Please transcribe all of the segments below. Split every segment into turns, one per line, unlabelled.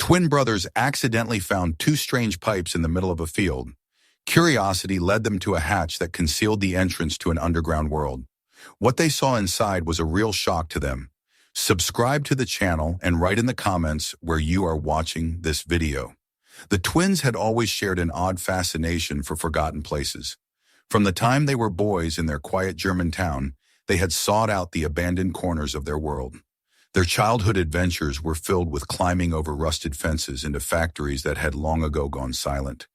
twin brothers accidentally found two strange pipes in the middle of a field. Curiosity led them to a hatch that concealed the entrance to an underground world. What they saw inside was a real shock to them. Subscribe to the channel and write in the comments where you are watching this video. The twins had always shared an odd fascination for forgotten places. From the time they were boys in their quiet German town, they had sought out the abandoned corners of their world. Their childhood adventures were filled with climbing over rusted fences into factories that had long ago gone silent,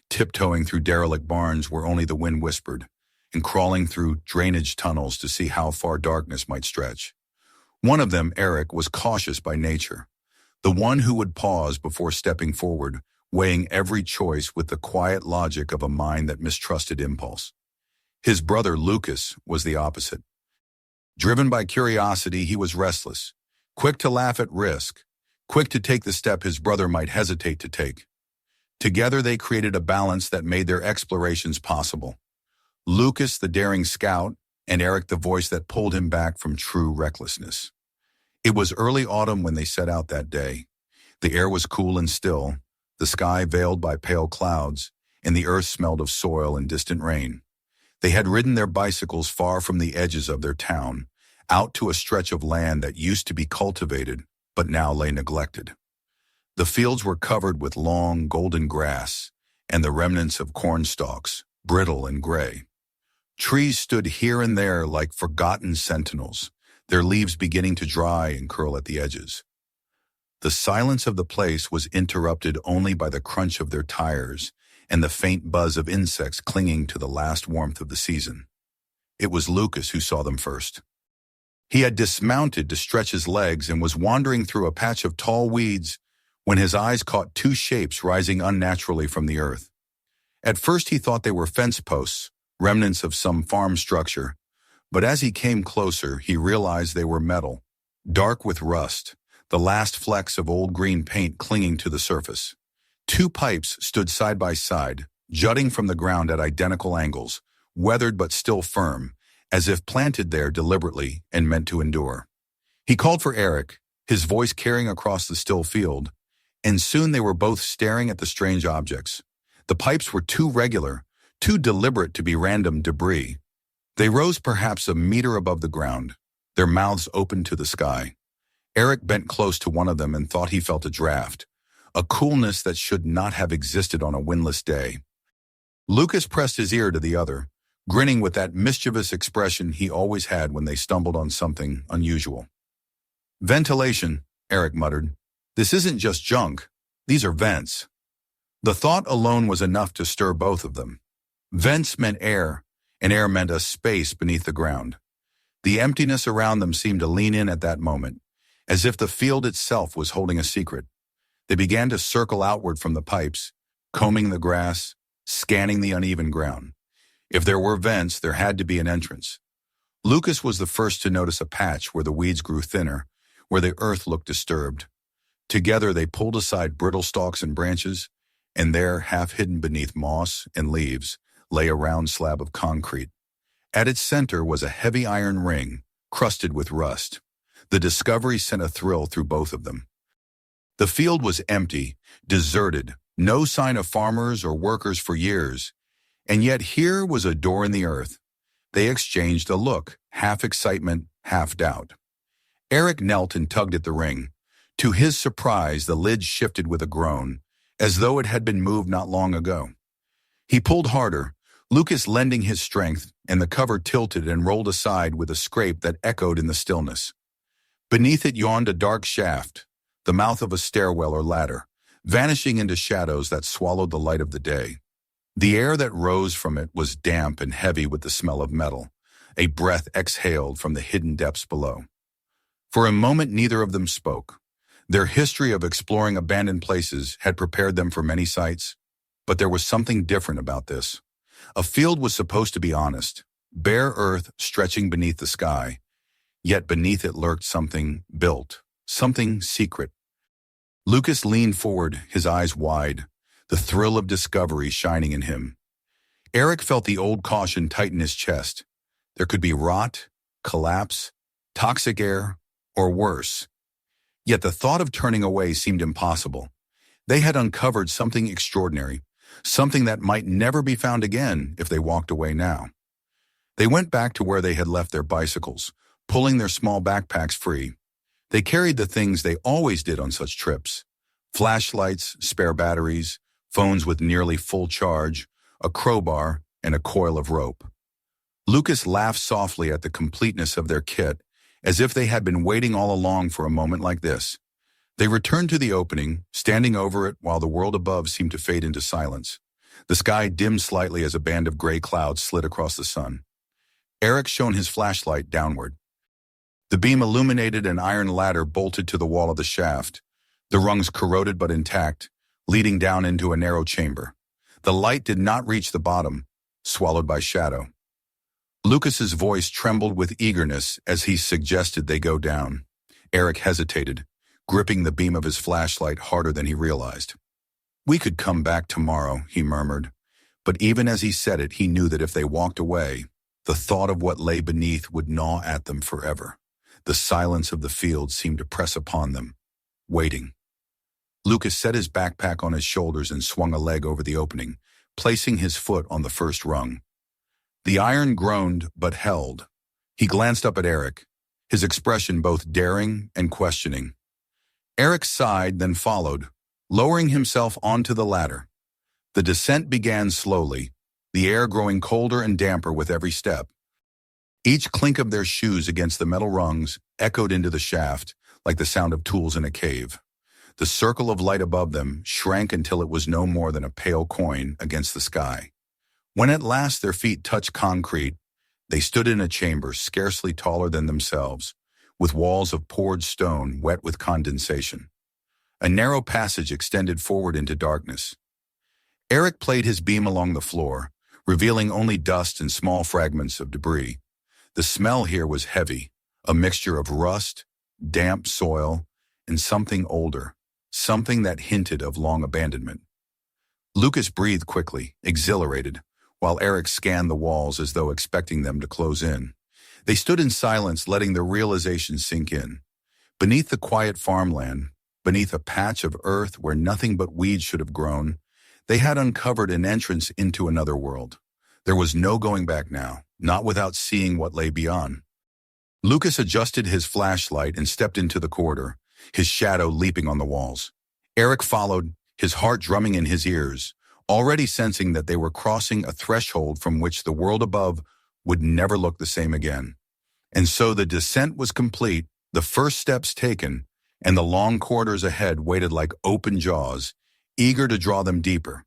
tiptoeing through derelict barns where only the wind whispered, and crawling through drainage tunnels to see how far darkness might stretch. One of them, Eric, was cautious by nature, the one who would pause before stepping forward, weighing every choice with the quiet logic of a mind that mistrusted impulse. His brother, Lucas, was the opposite. Driven by curiosity, he was restless, quick to laugh at risk, quick to take the step his brother might hesitate to take. Together they created a balance that made their explorations possible. Lucas, the daring scout, and Eric, the voice that pulled him back from true recklessness. It was early autumn when they set out that day. The air was cool and still, the sky veiled by pale clouds, and the earth smelled of soil and distant rain. They had ridden their bicycles far from the edges of their town, out to a stretch of land that used to be cultivated, but now lay neglected. The fields were covered with long, golden grass, and the remnants of corn stalks, brittle and gray. Trees stood here and there like forgotten sentinels, their leaves beginning to dry and curl at the edges. The silence of the place was interrupted only by the crunch of their tires and the faint buzz of insects clinging to the last warmth of the season. It was Lucas who saw them first. He had dismounted to stretch his legs and was wandering through a patch of tall weeds when his eyes caught two shapes rising unnaturally from the earth. At first he thought they were fence posts, remnants of some farm structure, but as he came closer, he realized they were metal, dark with rust, the last flecks of old green paint clinging to the surface. Two pipes stood side by side, jutting from the ground at identical angles, weathered but still firm, as if planted there deliberately and meant to endure. He called for Eric, his voice carrying across the still field, and soon they were both staring at the strange objects. The pipes were too regular, too deliberate to be random debris. They rose perhaps a meter above the ground, their mouths open to the sky. Eric bent close to one of them and thought he felt a draft, a coolness that should not have existed on a windless day. Lucas pressed his ear to the other, grinning with that mischievous expression he always had when they stumbled on something unusual. "Ventilation," Eric muttered. "This isn't just junk. These are vents." The thought alone was enough to stir both of them. Vents meant air, and air meant a space beneath the ground. The emptiness around them seemed to lean in at that moment, as if the field itself was holding a secret. They began to circle outward from the pipes, combing the grass, scanning the uneven ground. If there were vents, there had to be an entrance. Lucas was the first to notice a patch where the weeds grew thinner, where the earth looked disturbed. Together they pulled aside brittle stalks and branches, and there, half hidden beneath moss and leaves, lay a round slab of concrete. At its center was a heavy iron ring, crusted with rust. The discovery sent a thrill through both of them. The field was empty, deserted, no sign of farmers or workers for years. And yet here was a door in the earth. They exchanged a look, half excitement, half doubt. Eric knelt and tugged at the ring. To his surprise, the lid shifted with a groan, as though it had been moved not long ago. He pulled harder, Lucas lending his strength, and the cover tilted and rolled aside with a scrape that echoed in the stillness. Beneath it yawned a dark shaft, the mouth of a stairwell or ladder, vanishing into shadows that swallowed the light of the day. The air that rose from it was damp and heavy with the smell of metal, a breath exhaled from the hidden depths below. For a moment neither of them spoke. Their history of exploring abandoned places had prepared them for many sights, but there was something different about this. A field was supposed to be honest, bare earth stretching beneath the sky, yet beneath it lurked something built, something secret. Lucas leaned forward, his eyes wide, the thrill of discovery shining in him. Eric felt the old caution tighten his chest. There could be rot, collapse, toxic air, or worse. Yet the thought of turning away seemed impossible. They had uncovered something extraordinary, something that might never be found again if they walked away now. They went back to where they had left their bicycles, pulling their small backpacks free. They carried the things they always did on such trips: flashlights, spare batteries, phones with nearly full charge, a crowbar, and a coil of rope. Lucas laughed softly at the completeness of their kit, as if they had been waiting all along for a moment like this. They returned to the opening, standing over it while the world above seemed to fade into silence. The sky dimmed slightly as a band of gray clouds slid across the sun. Eric shone his flashlight downward. The beam illuminated an iron ladder bolted to the wall of the shaft, the rungs corroded but intact, leading down into a narrow chamber. The light did not reach the bottom, swallowed by shadow. Lucas's voice trembled with eagerness as he suggested they go down. Eric hesitated, gripping the beam of his flashlight harder than he realized. "We could come back tomorrow," he murmured. But even as he said it, he knew that if they walked away, the thought of what lay beneath would gnaw at them forever. The silence of the field seemed to press upon them, waiting. Lucas set his backpack on his shoulders and swung a leg over the opening, placing his foot on the first rung. The iron groaned but held. He glanced up at Eric, his expression both daring and questioning. Eric sighed, then followed, lowering himself onto the ladder. The descent began slowly, the air growing colder and damper with every step. Each clink of their shoes against the metal rungs echoed into the shaft like the sound of tools in a cave. The circle of light above them shrank until it was no more than a pale coin against the sky. When at last their feet touched concrete, they stood in a chamber scarcely taller than themselves, with walls of poured stone wet with condensation. A narrow passage extended forward into darkness. Eric played his beam along the floor, revealing only dust and small fragments of debris. The smell here was heavy, a mixture of rust, damp soil, and something older, something that hinted of long abandonment. Lucas breathed quickly, exhilarated, while Eric scanned the walls as though expecting them to close in. They stood in silence, letting the realization sink in. Beneath the quiet farmland, beneath a patch of earth where nothing but weeds should have grown, they had uncovered an entrance into another world. There was no going back now, not without seeing what lay beyond. Lucas adjusted his flashlight and stepped into the corridor, his shadow leaping on the walls. Eric followed, his heart drumming in his ears, already sensing that they were crossing a threshold from which the world above would never look the same again. And so the descent was complete, the first steps taken, and the long corridors ahead waited like open jaws, eager to draw them deeper.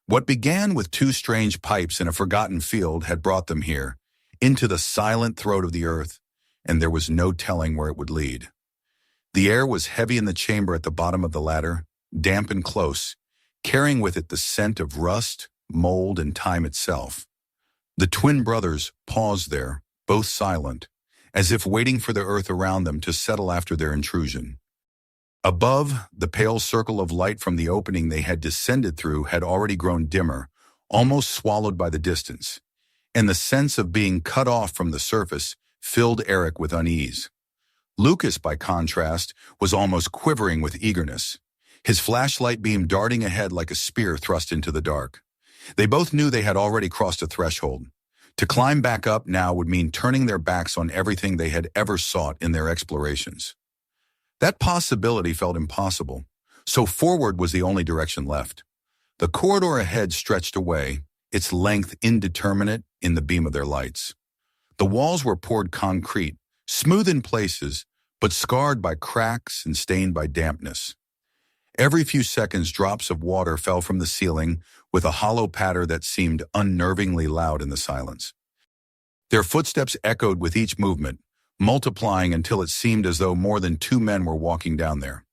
What began with two strange pipes in a forgotten field had brought them here, into the silent throat of the earth, and there was no telling where it would lead. The air was heavy in the chamber at the bottom of the ladder, damp and close, carrying with it the scent of rust, mold, and time itself. The twin brothers paused there, both silent, as if waiting for the earth around them to settle after their intrusion. Above, the pale circle of light from the opening they had descended through had already grown dimmer, almost swallowed by the distance, and the sense of being cut off from the surface filled Eric with unease. Lucas, by contrast, was almost quivering with eagerness, his flashlight beam darting ahead like a spear thrust into the dark. They both knew they had already crossed a threshold. To climb back up now would mean turning their backs on everything they had ever sought in their explorations. That possibility felt impossible, so forward was the only direction left. The corridor ahead stretched away, its length indeterminate in the beam of their lights. The walls were poured concrete, smooth in places, but scarred by cracks and stained by dampness. Every few seconds, drops of water fell from the ceiling with a hollow patter that seemed unnervingly loud in the silence. Their footsteps echoed with each movement, multiplying until it seemed as though more than two men were walking down there.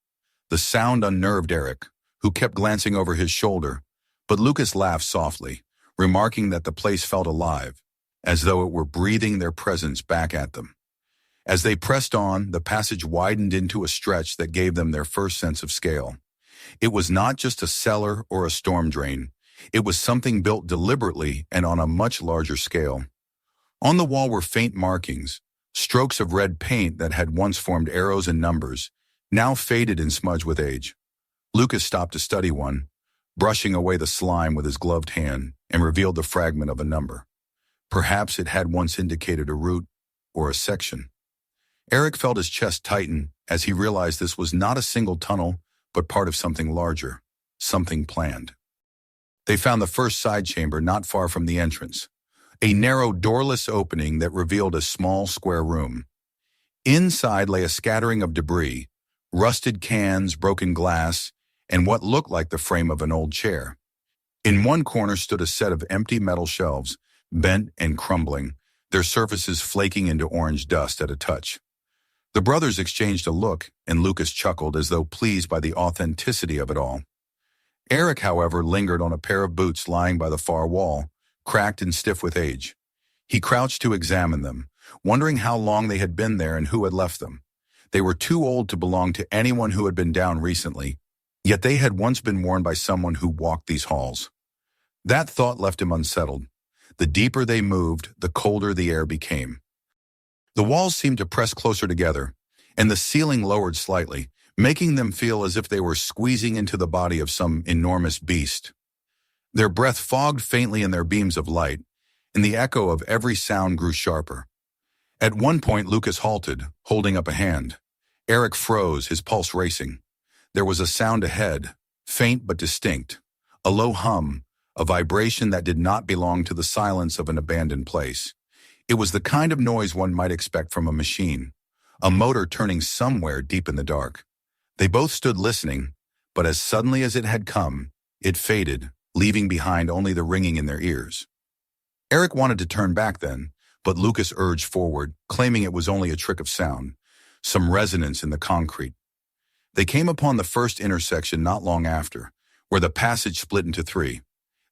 The sound unnerved Eric, who kept glancing over his shoulder, but Lucas laughed softly, remarking that the place felt alive, as though it were breathing their presence back at them. As they pressed on, the passage widened into a stretch that gave them their first sense of scale. It was not just a cellar or a storm drain. It was something built deliberately and on a much larger scale. On the wall were faint markings, strokes of red paint that had once formed arrows and numbers, now faded and smudged with age. Lucas stopped to study one, brushing away the slime with his gloved hand, and revealed the fragment of a number. Perhaps it had once indicated a route or a section. Eric felt his chest tighten as he realized this was not a single tunnel, but part of something larger, something planned. They found the first side chamber not far from the entrance, a narrow doorless opening that revealed a small square room. Inside lay a scattering of debris, rusted cans, broken glass, and what looked like the frame of an old chair. In one corner stood a set of empty metal shelves, bent and crumbling, their surfaces flaking into orange dust at a touch. The brothers exchanged a look, and Lucas chuckled as though pleased by the authenticity of it all. Eric, however, lingered on a pair of boots lying by the far wall, cracked and stiff with age. He crouched to examine them, wondering how long they had been there and who had left them. They were too old to belong to anyone who had been down recently, yet they had once been worn by someone who walked these halls. That thought left him unsettled. The deeper they moved, the colder the air became. The walls seemed to press closer together, and the ceiling lowered slightly, making them feel as if they were squeezing into the body of some enormous beast. Their breath fogged faintly in their beams of light, and the echo of every sound grew sharper. At one point, Lucas halted, holding up a hand. Eric froze, his pulse racing. There was a sound ahead, faint but distinct, a low hum, a vibration that did not belong to the silence of an abandoned place. It was the kind of noise one might expect from a machine, a motor turning somewhere deep in the dark. They both stood listening, but as suddenly as it had come, it faded, leaving behind only the ringing in their ears. Eric wanted to turn back then, but Lucas urged forward, claiming it was only a trick of sound, some resonance in the concrete. They came upon the first intersection not long after, where the passage split into three.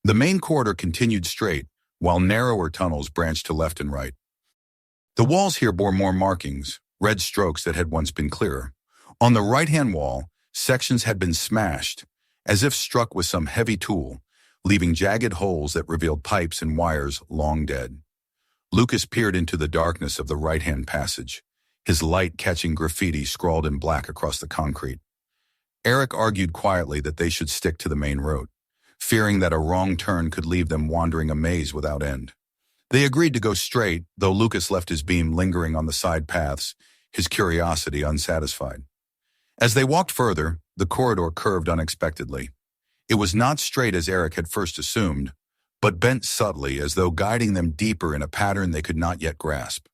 The main corridor continued straight, while narrower tunnels branched to left and right. The walls here bore more markings, red strokes that had once been clearer. On the right-hand wall, sections had been smashed, as if struck with some heavy tool, leaving jagged holes that revealed pipes and wires long dead. Lucas peered into the darkness of the right-hand passage, his light catching graffiti scrawled in black across the concrete. Eric argued quietly that they should stick to the main road, fearing that a wrong turn could leave them wandering a maze without end. They agreed to go straight, though Lucas left his beam lingering on the side paths, his curiosity unsatisfied. As they walked further, the corridor curved unexpectedly. It was not straight as Eric had first assumed, but bent subtly as though guiding them deeper in a pattern they could not yet grasp.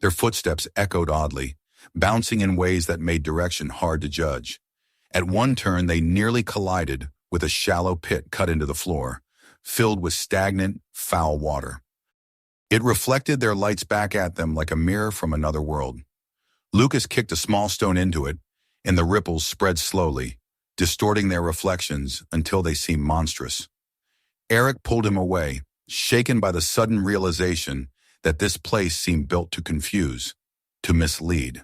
Their footsteps echoed oddly, bouncing in ways that made direction hard to judge. At one turn, they nearly collided with a shallow pit cut into the floor, filled with stagnant, foul water. It reflected their lights back at them like a mirror from another world. Lucas kicked a small stone into it, and the ripples spread slowly, distorting their reflections until they seemed monstrous. Eric pulled him away, shaken by the sudden realization that this place seemed built to confuse, to mislead.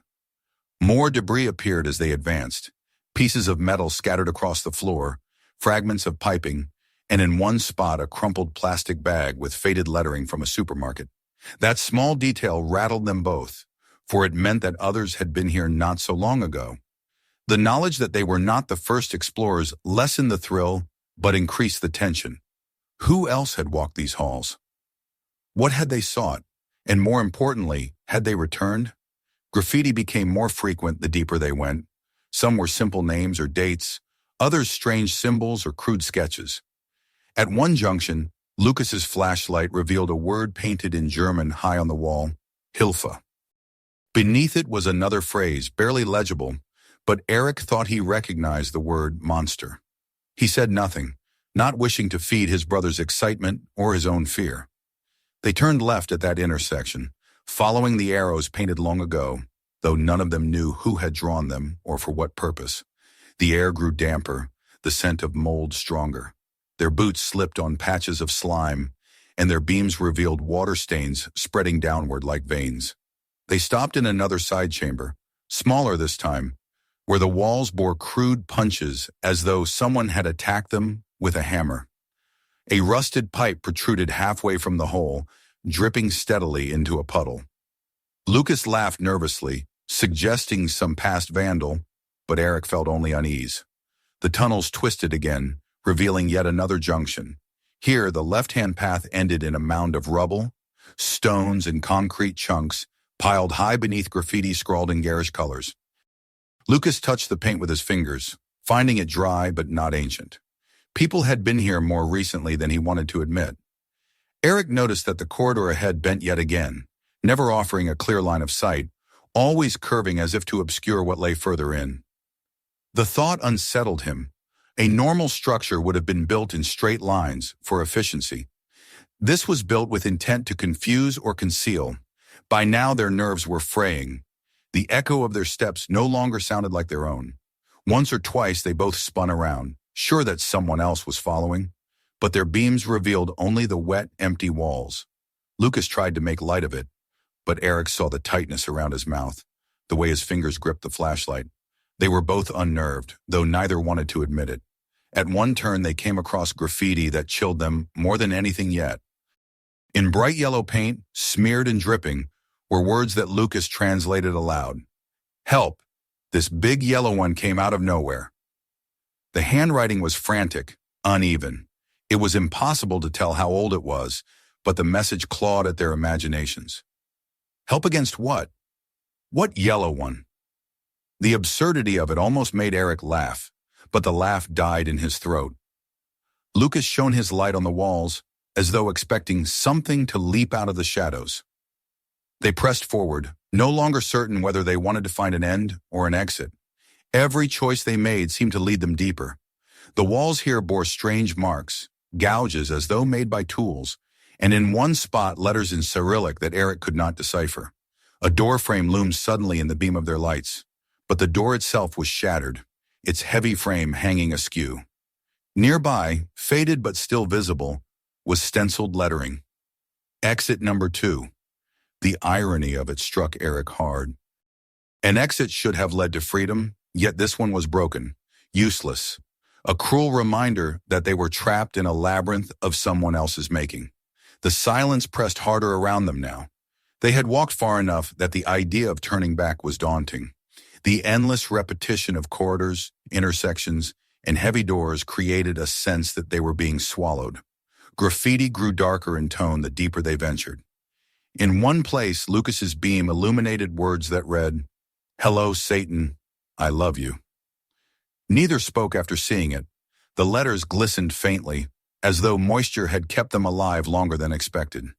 More debris appeared as they advanced, pieces of metal scattered across the floor, fragments of piping, and in one spot a crumpled plastic bag with faded lettering from a supermarket. That small detail rattled them both, for it meant that others had been here not so long ago. The knowledge that they were not the first explorers lessened the thrill, but increased the tension. Who else had walked these halls? What had they sought? And more importantly, had they returned? Graffiti became more frequent the deeper they went. Some were simple names or dates, others strange symbols or crude sketches. At one junction, Lucas's flashlight revealed a word painted in German high on the wall, Hilfe. Beneath it was another phrase, barely legible, but Eric thought he recognized the word monster. He said nothing, not wishing to feed his brother's excitement or his own fear. They turned left at that intersection, following the arrows painted long ago, though none of them knew who had drawn them or for what purpose. The air grew damper, the scent of mold stronger. Their boots slipped on patches of slime, and their beams revealed water stains spreading downward like veins. They stopped in another side chamber, smaller this time, where the walls bore crude punches as though someone had attacked them with a hammer. A rusted pipe protruded halfway from the hole, dripping steadily into a puddle. Lucas laughed nervously, suggesting some past vandal, but Eric felt only unease. The tunnels twisted again, revealing yet another junction. Here, the left-hand path ended in a mound of rubble, stones, and concrete chunks piled high beneath graffiti scrawled in garish colors. Lucas touched the paint with his fingers, finding it dry but not ancient. People had been here more recently than he wanted to admit. Eric noticed that the corridor ahead bent yet again, never offering a clear line of sight, always curving as if to obscure what lay further in. The thought unsettled him. A normal structure would have been built in straight lines for efficiency. This was built with intent to confuse or conceal. By now their nerves were fraying. The echo of their steps no longer sounded like their own. Once or twice they both spun around, sure that someone else was following, but their beams revealed only the wet, empty walls. Lucas tried to make light of it, but Eric saw the tightness around his mouth, the way his fingers gripped the flashlight. They were both unnerved, though neither wanted to admit it. At one turn they came across graffiti that chilled them more than anything yet. In bright yellow paint, smeared and dripping, were words that Lucas translated aloud. "Help! This big yellow one came out of nowhere." The handwriting was frantic, uneven. It was impossible to tell how old it was, but the message clawed at their imaginations. Help against what? What yellow one? The absurdity of it almost made Eric laugh, but the laugh died in his throat. Lucas shone his light on the walls, as though expecting something to leap out of the shadows. They pressed forward, no longer certain whether they wanted to find an end or an exit. Every choice they made seemed to lead them deeper. The walls here bore strange marks, gouges as though made by tools, and in one spot letters in Cyrillic that Eric could not decipher. A door frame loomed suddenly in the beam of their lights, but the door itself was shattered, its heavy frame hanging askew. Nearby, faded but still visible, was stenciled lettering. Exit number 2. The irony of it struck Eric hard. An exit should have led to freedom, yet this one was broken, useless. A cruel reminder that they were trapped in a labyrinth of someone else's making. The silence pressed harder around them now. They had walked far enough that the idea of turning back was daunting. The endless repetition of corridors, intersections, and heavy doors created a sense that they were being swallowed. Graffiti grew darker in tone the deeper they ventured. In one place, Lucas's beam illuminated words that read, "Hello, Satan, I love you." Neither spoke after seeing it. The letters glistened faintly, as though moisture had kept them alive longer than expected.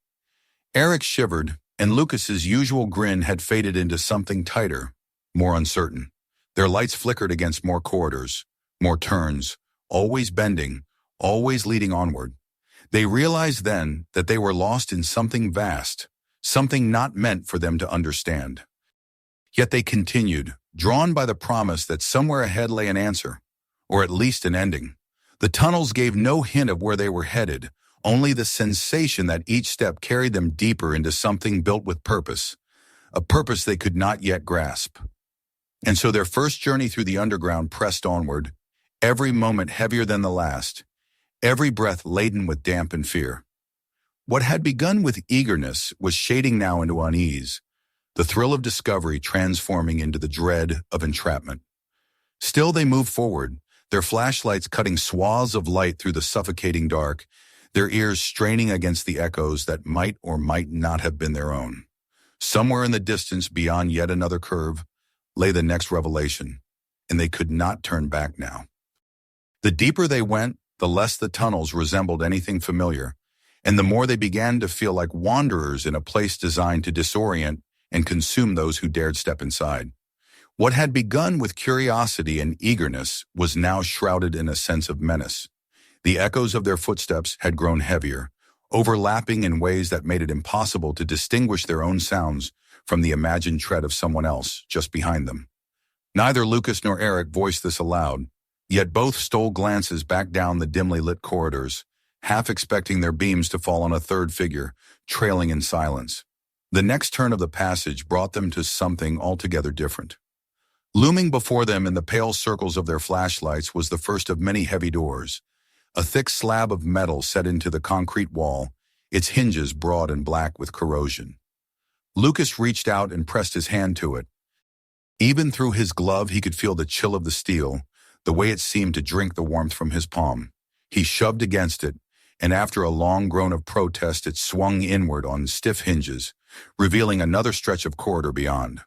Eric shivered, and Lucas's usual grin had faded into something tighter, more uncertain. Their lights flickered against more corridors, more turns, always bending, always leading onward. They realized then that they were lost in something vast, something not meant for them to understand. Yet they continued, drawn by the promise that somewhere ahead lay an answer, or at least an ending. The tunnels gave no hint of where they were headed, only the sensation that each step carried them deeper into something built with purpose, a purpose they could not yet grasp. And so their first journey through the underground pressed onward, every moment heavier than the last, every breath laden with damp and fear. What had begun with eagerness was shading now into unease, the thrill of discovery transforming into the dread of entrapment. Still they moved forward, their flashlights cutting swaths of light through the suffocating dark, their ears straining against the echoes that might or might not have been their own. Somewhere in the distance, beyond yet another curve, lay the next revelation, and they could not turn back now. The deeper they went, the less the tunnels resembled anything familiar, and the more they began to feel like wanderers in a place designed to disorient and consume those who dared step inside. What had begun with curiosity and eagerness was now shrouded in a sense of menace. The echoes of their footsteps had grown heavier, overlapping in ways that made it impossible to distinguish their own sounds from the imagined tread of someone else just behind them. Neither Lucas nor Eric voiced this aloud, yet both stole glances back down the dimly lit corridors, half expecting their beams to fall on a third figure, trailing in silence. The next turn of the passage brought them to something altogether different. Looming before them in the pale circles of their flashlights was the first of many heavy doors, a thick slab of metal set into the concrete wall, its hinges broad and black with corrosion. Lucas reached out and pressed his hand to it. Even through his glove he could feel the chill of the steel, the way it seemed to drink the warmth from his palm. He shoved against it, and after a long groan of protest, it swung inward on stiff hinges, revealing another stretch of corridor beyond.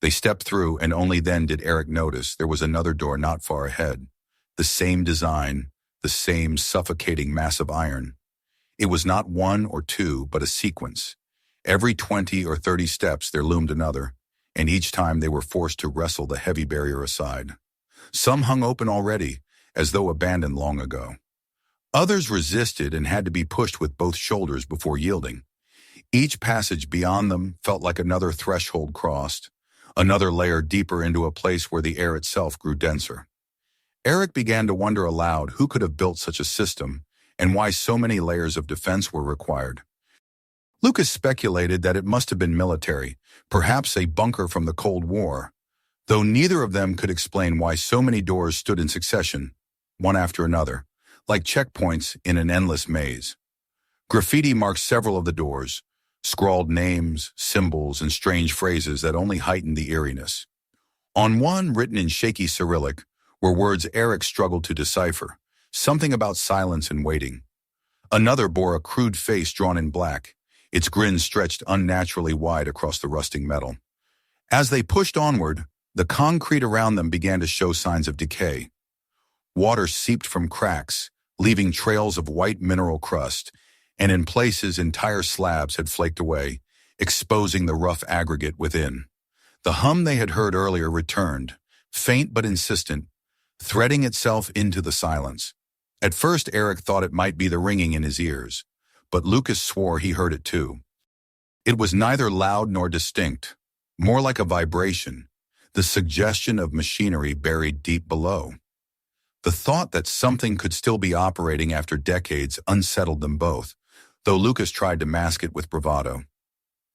They stepped through, and only then did Eric notice there was another door not far ahead. The same design, the same suffocating mass of iron. It was not one or two, but a sequence. Every 20 or 30 steps there loomed another, and each time they were forced to wrestle the heavy barrier aside. Some hung open already, as though abandoned long ago. Others resisted and had to be pushed with both shoulders before yielding. Each passage beyond them felt like another threshold crossed, another layer deeper into a place where the air itself grew denser. Eric began to wonder aloud who could have built such a system and why so many layers of defense were required. Lucas speculated that it must have been military, perhaps a bunker from the Cold War, though neither of them could explain why so many doors stood in succession, one after another, like checkpoints in an endless maze. Graffiti marked several of the doors, scrawled names, symbols, and strange phrases that only heightened the eeriness. On one, written in shaky Cyrillic, were words Eric struggled to decipher, something about silence and waiting. Another bore a crude face drawn in black, its grin stretched unnaturally wide across the rusting metal. As they pushed onward, the concrete around them began to show signs of decay. Water seeped from cracks, leaving trails of white mineral crust, and in places entire slabs had flaked away, exposing the rough aggregate within. The hum they had heard earlier returned, faint but insistent, threading itself into the silence. At first Eric thought it might be the ringing in his ears, but Lucas swore he heard it too. It was neither loud nor distinct, more like a vibration, the suggestion of machinery buried deep below. The thought that something could still be operating after decades unsettled them both, though Lucas tried to mask it with bravado.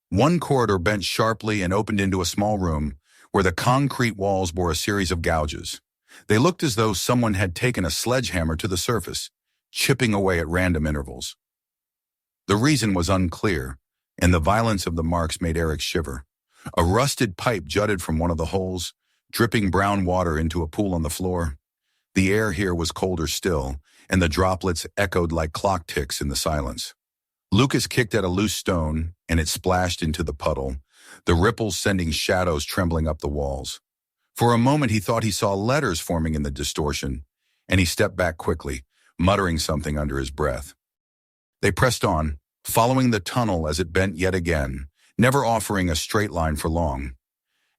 One corridor bent sharply and opened into a small room where the concrete walls bore a series of gouges. They looked as though someone had taken a sledgehammer to the surface, chipping away at random intervals. The reason was unclear, and the violence of the marks made Eric shiver. A rusted pipe jutted from one of the holes, dripping brown water into a pool on the floor. The air here was colder still, and the droplets echoed like clock ticks in the silence. Lucas kicked at a loose stone, and it splashed into the puddle, the ripples sending shadows trembling up the walls. For a moment he thought he saw letters forming in the distortion, and he stepped back quickly, muttering something under his breath. They pressed on, following the tunnel as it bent yet again, never offering a straight line for long.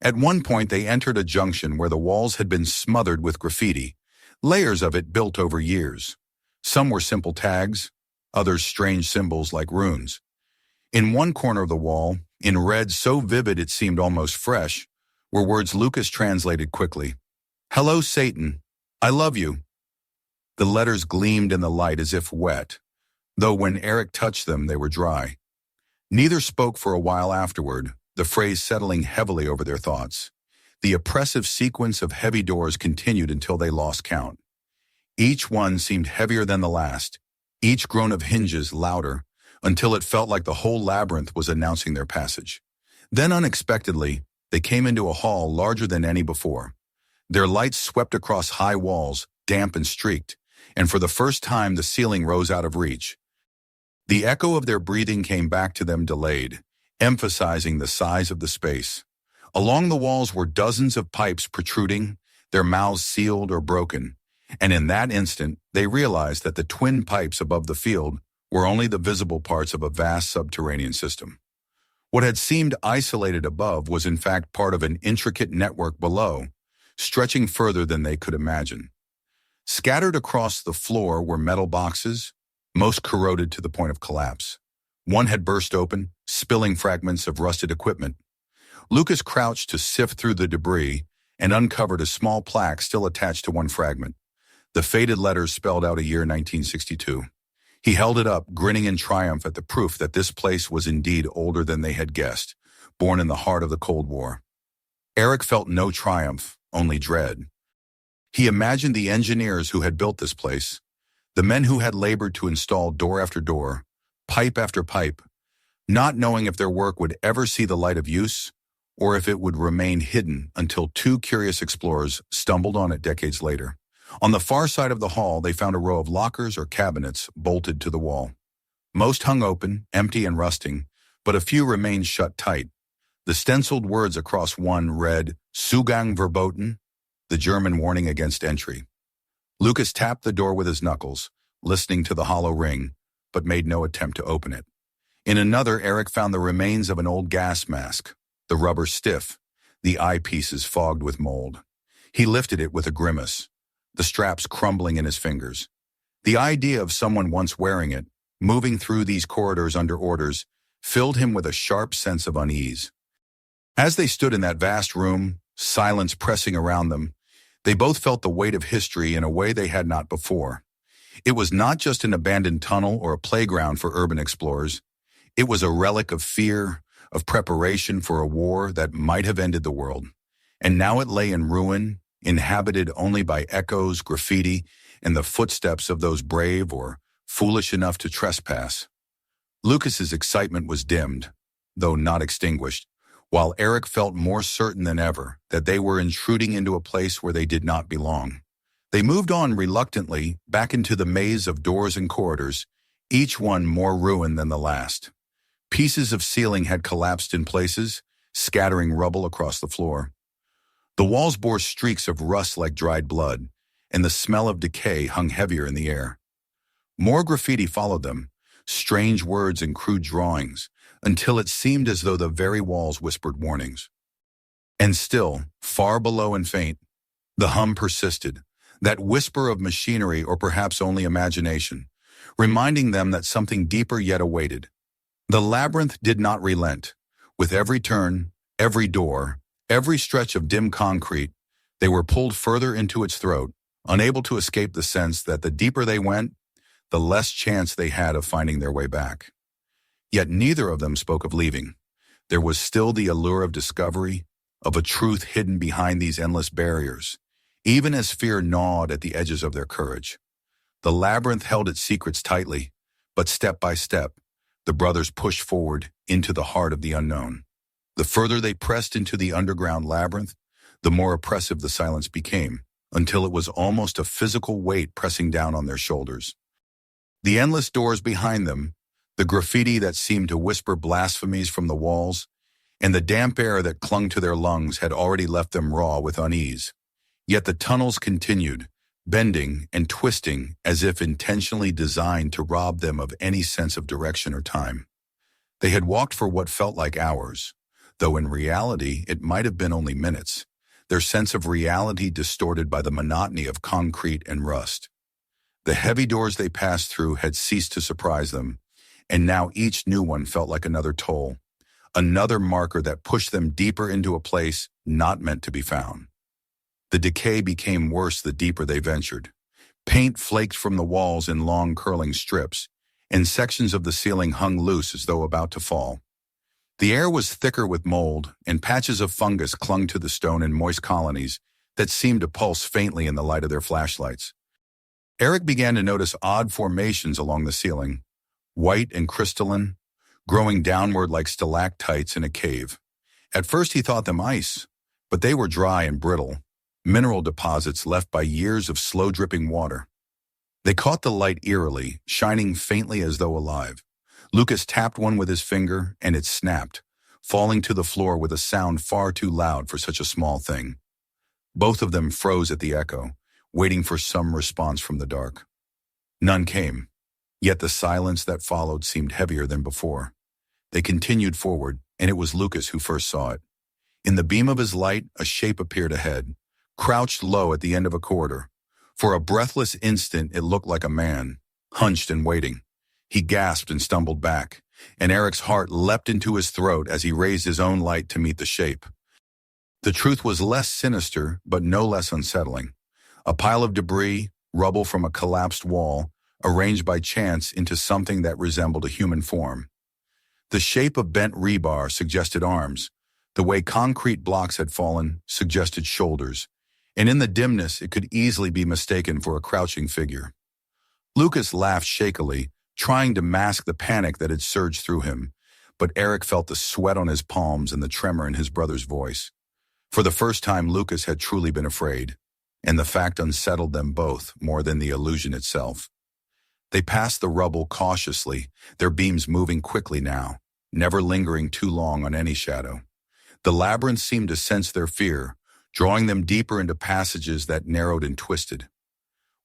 At one point they entered a junction where the walls had been smothered with graffiti, layers of it built over years. Some were simple tags, others strange symbols like runes. In one corner of the wall, in red so vivid it seemed almost fresh, were words Lucas translated quickly. "Hello, Satan. I love you." The letters gleamed in the light as if wet, though when Eric touched them they were dry. Neither spoke for a while afterward, the phrase settling heavily over their thoughts. The oppressive sequence of heavy doors continued until they lost count. Each one seemed heavier than the last, each groan of hinges louder, until it felt like the whole labyrinth was announcing their passage. Then unexpectedly, they came into a hall larger than any before. Their lights swept across high walls, damp and streaked, and for the first time the ceiling rose out of reach. The echo of their breathing came back to them delayed, emphasizing the size of the space. Along the walls were dozens of pipes protruding, their mouths sealed or broken, and in that instant they realized that the twin pipes above the field were only the visible parts of a vast subterranean system. What had seemed isolated above was in fact part of an intricate network below, stretching further than they could imagine. Scattered across the floor were metal boxes, most corroded to the point of collapse. One had burst open, spilling fragments of rusted equipment. Lucas crouched to sift through the debris and uncovered a small plaque still attached to one fragment. The faded letters spelled out a year 1962. He held it up, grinning in triumph at the proof that this place was indeed older than they had guessed, born in the heart of the Cold War. Eric felt no triumph, only dread. He imagined the engineers who had built this place, the men who had labored to install door after door, pipe after pipe, not knowing if their work would ever see the light of use or if it would remain hidden until two curious explorers stumbled on it decades later. On the far side of the hall, they found a row of lockers or cabinets bolted to the wall. Most hung open, empty and rusting, but a few remained shut tight. The stenciled words across one read, Zugang verboten, the German warning against entry. Lucas tapped the door with his knuckles, listening to the hollow ring, but made no attempt to open it. In another, Eric found the remains of an old gas mask, the rubber stiff, the eyepieces fogged with mold. He lifted it with a grimace, the straps crumbling in his fingers. The idea of someone once wearing it, moving through these corridors under orders, filled him with a sharp sense of unease. As they stood in that vast room, silence pressing around them, they both felt the weight of history in a way they had not before. It was not just an abandoned tunnel or a playground for urban explorers. It was a relic of fear, of preparation for a war that might have ended the world. And now it lay in ruin, inhabited only by echoes, graffiti, and the footsteps of those brave or foolish enough to trespass. Lucas's excitement was dimmed, though not extinguished, while Eric felt more certain than ever that they were intruding into a place where they did not belong. They moved on reluctantly back into the maze of doors and corridors, each one more ruined than the last. Pieces of ceiling had collapsed in places, scattering rubble across the floor. The walls bore streaks of rust like dried blood, and the smell of decay hung heavier in the air. More graffiti followed them, strange words and crude drawings, until it seemed as though the very walls whispered warnings. And still, far below and faint, the hum persisted, that whisper of machinery or perhaps only imagination, reminding them that something deeper yet awaited. The labyrinth did not relent. With every turn, every door, every stretch of dim concrete, they were pulled further into its throat, unable to escape the sense that the deeper they went, the less chance they had of finding their way back. Yet neither of them spoke of leaving. There was still the allure of discovery, of a truth hidden behind these endless barriers, even as fear gnawed at the edges of their courage. The labyrinth held its secrets tightly, but step by step, the brothers pushed forward into the heart of the unknown. The further they pressed into the underground labyrinth, the more oppressive the silence became, until it was almost a physical weight pressing down on their shoulders. The endless doors behind them, the graffiti that seemed to whisper blasphemies from the walls, and the damp air that clung to their lungs had already left them raw with unease. Yet the tunnels continued, bending and twisting as if intentionally designed to rob them of any sense of direction or time. They had walked for what felt like hours, though in reality it might have been only minutes, their sense of reality distorted by the monotony of concrete and rust. The heavy doors they passed through had ceased to surprise them, and now each new one felt like another toll, another marker that pushed them deeper into a place not meant to be found. The decay became worse the deeper they ventured. Paint flaked from the walls in long curling strips, and sections of the ceiling hung loose as though about to fall. The air was thicker with mold, and patches of fungus clung to the stone in moist colonies that seemed to pulse faintly in the light of their flashlights. Eric began to notice odd formations along the ceiling, white and crystalline, growing downward like stalactites in a cave. At first he thought them ice, but they were dry and brittle, mineral deposits left by years of slow-dripping water. They caught the light eerily, shining faintly as though alive. Lucas tapped one with his finger, and it snapped, falling to the floor with a sound far too loud for such a small thing. Both of them froze at the echo, waiting for some response from the dark. None came, yet the silence that followed seemed heavier than before. They continued forward, and it was Lucas who first saw it. In the beam of his light, a shape appeared ahead, crouched low at the end of a corridor. For a breathless instant, it looked like a man, hunched and waiting. He gasped and stumbled back, and Eric's heart leapt into his throat as he raised his own light to meet the shape. The truth was less sinister, but no less unsettling. A pile of debris, rubble from a collapsed wall, arranged by chance into something that resembled a human form. The shape of bent rebar suggested arms. The way concrete blocks had fallen suggested shoulders, and in the dimness it could easily be mistaken for a crouching figure. Lucas laughed shakily, trying to mask the panic that had surged through him, but Eric felt the sweat on his palms and the tremor in his brother's voice. For the first time, Lucas had truly been afraid. and the fact unsettled them both more than the illusion itself. They passed the rubble cautiously, their beams moving quickly now, never lingering too long on any shadow. The labyrinth seemed to sense their fear, drawing them deeper into passages that narrowed and twisted.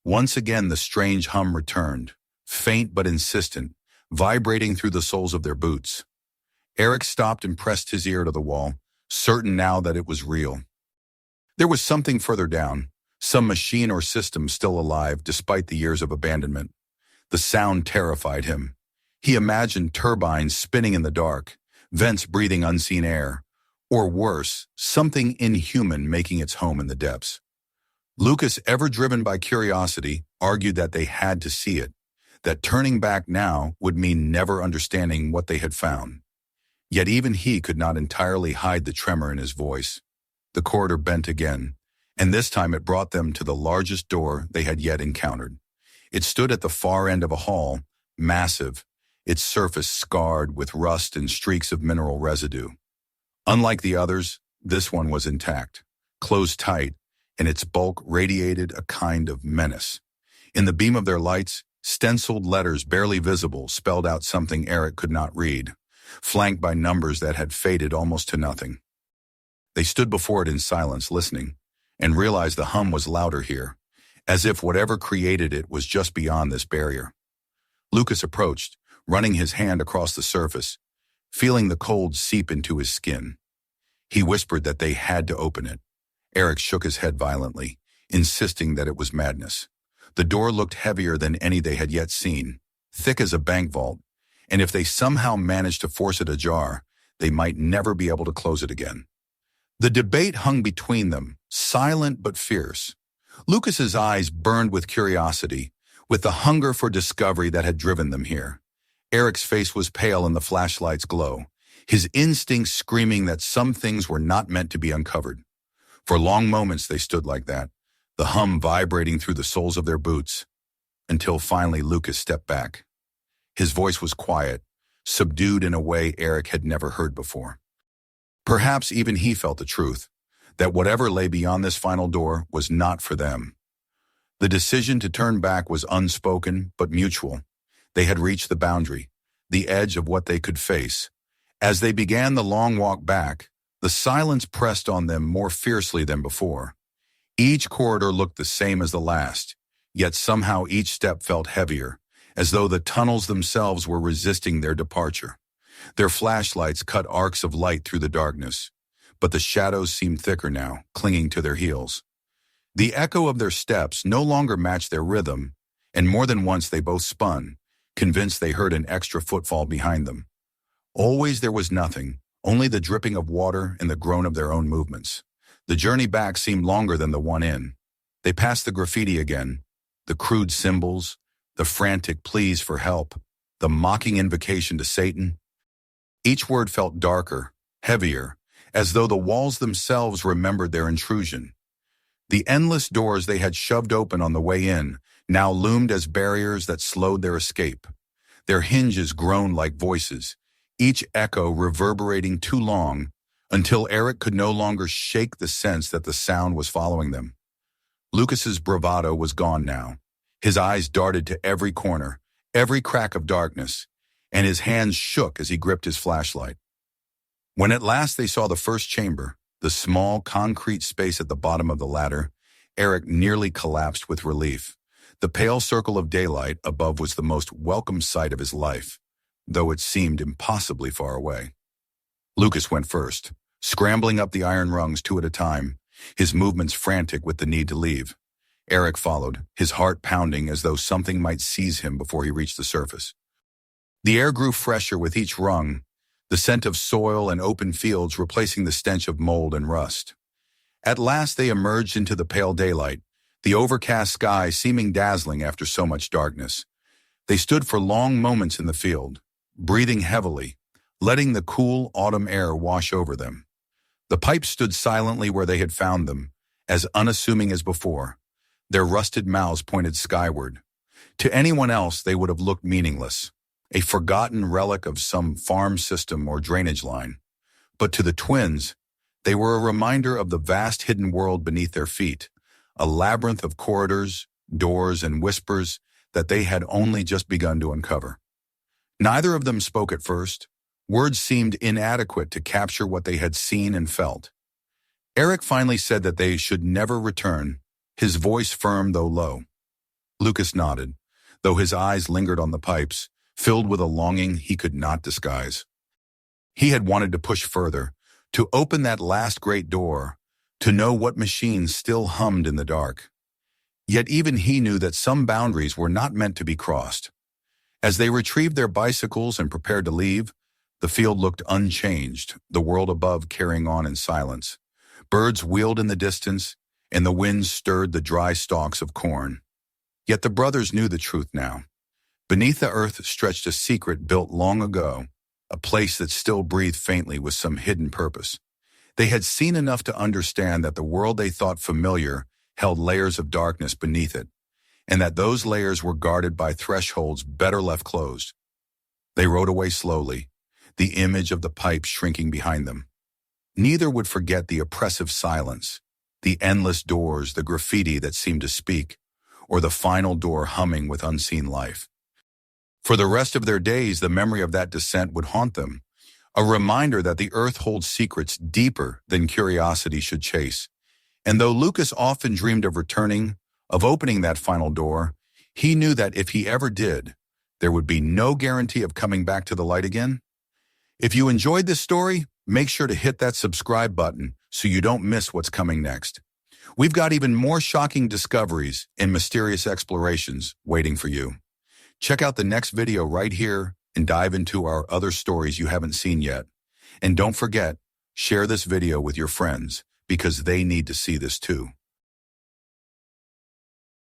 Once again the strange hum returned, faint but insistent, vibrating through the soles of their boots. Eric stopped and pressed his ear to the wall, certain now that it was real. There was something further down, some machine or system still alive despite the years of abandonment. The sound terrified him. He imagined turbines spinning in the dark, vents breathing unseen air, or worse, something inhuman making its home in the depths. Lucas, ever driven by curiosity, argued that they had to see it, that turning back now would mean never understanding what they had found. Yet even he could not entirely hide the tremor in his voice. The corridor bent again, and this time it brought them to the largest door they had yet encountered. It stood at the far end of a hall, massive, its surface scarred with rust and streaks of mineral residue. Unlike the others, this one was intact, closed tight, and its bulk radiated a kind of menace. In the beam of their lights, stenciled letters barely visible spelled out something Eric could not read, flanked by numbers that had faded almost to nothing. They stood before it in silence, listening, and realized the hum was louder here, as if whatever created it was just beyond this barrier. Lucas approached, running his hand across the surface, feeling the cold seep into his skin. He whispered that they had to open it. Eric shook his head violently, insisting that it was madness. The door looked heavier than any they had yet seen, thick as a bank vault, and if they somehow managed to force it ajar, they might never be able to close it again. The debate hung between them, silent but fierce. Lucas's eyes burned with curiosity, with the hunger for discovery that had driven them here. Eric's face was pale in the flashlight's glow, his instincts screaming that some things were not meant to be uncovered. For long moments they stood like that, the hum vibrating through the soles of their boots, until finally Lucas stepped back. His voice was quiet, subdued in a way Eric had never heard before. Perhaps even he felt the truth, that whatever lay beyond this final door was not for them. The decision to turn back was unspoken but mutual. They had reached the boundary, the edge of what they could face. As they began the long walk back, the silence pressed on them more fiercely than before. Each corridor looked the same as the last, yet somehow each step felt heavier, as though the tunnels themselves were resisting their departure. Their flashlights cut arcs of light through the darkness, but the shadows seemed thicker now, clinging to their heels. The echo of their steps no longer matched their rhythm, and more than once they both spun, convinced they heard an extra footfall behind them. Always there was nothing, only the dripping of water and the groan of their own movements. The journey back seemed longer than the one in. They passed the graffiti again, the crude symbols, the frantic pleas for help, the mocking invocation to Satan. Each word felt darker, heavier, as though the walls themselves remembered their intrusion. The endless doors they had shoved open on the way in now loomed as barriers that slowed their escape. Their hinges groaned like voices, each echo reverberating too long, until Eric could no longer shake the sense that the sound was following them. Lucas's bravado was gone now. His eyes darted to every corner, every crack of darkness, and his hands shook as he gripped his flashlight. When at last they saw the first chamber, the small concrete space at the bottom of the ladder, Eric nearly collapsed with relief. The pale circle of daylight above was the most welcome sight of his life, though it seemed impossibly far away. Lucas went first, scrambling up the iron rungs two at a time, his movements frantic with the need to leave. Eric followed, his heart pounding as though something might seize him before he reached the surface. The air grew fresher with each rung, the scent of soil and open fields replacing the stench of mold and rust. At last they emerged into the pale daylight, the overcast sky seeming dazzling after so much darkness. They stood for long moments in the field, breathing heavily, letting the cool autumn air wash over them. The pipes stood silently where they had found them, as unassuming as before. Their rusted mouths pointed skyward. To anyone else they would have looked meaningless, a forgotten relic of some farm system or drainage line. But to the twins, they were a reminder of the vast hidden world beneath their feet, a labyrinth of corridors, doors, and whispers that they had only just begun to uncover. Neither of them spoke at first. Words seemed inadequate to capture what they had seen and felt. Eric finally said that they should never return, his voice firm though low. Lucas nodded, though his eyes lingered on the pipes, filled with a longing he could not disguise. He had wanted to push further, to open that last great door, to know what machines still hummed in the dark. Yet even he knew that some boundaries were not meant to be crossed. As they retrieved their bicycles and prepared to leave, the field looked unchanged, the world above carrying on in silence. Birds wheeled in the distance, and the wind stirred the dry stalks of corn. Yet the brothers knew the truth now. Beneath the earth stretched a secret built long ago, a place that still breathed faintly with some hidden purpose. They had seen enough to understand that the world they thought familiar held layers of darkness beneath it, and that those layers were guarded by thresholds better left closed. They rode away slowly, the image of the pipe shrinking behind them. Neither would forget the oppressive silence, the endless doors, the graffiti that seemed to speak, or the final door humming with unseen life. For the rest of their days, the memory of that descent would haunt them, a reminder that the earth holds secrets deeper than curiosity should chase. And though Lucas often dreamed of returning, of opening that final door, he knew that if he ever did, there would be no guarantee of coming back to the light again. If you enjoyed this story, make sure to hit that subscribe button so you don't miss what's coming next. We've got even more shocking discoveries and mysterious explorations waiting for you. Check out the next video right here and dive into our other stories you haven't seen yet. And don't forget, share this video with your friends because they need to see this too.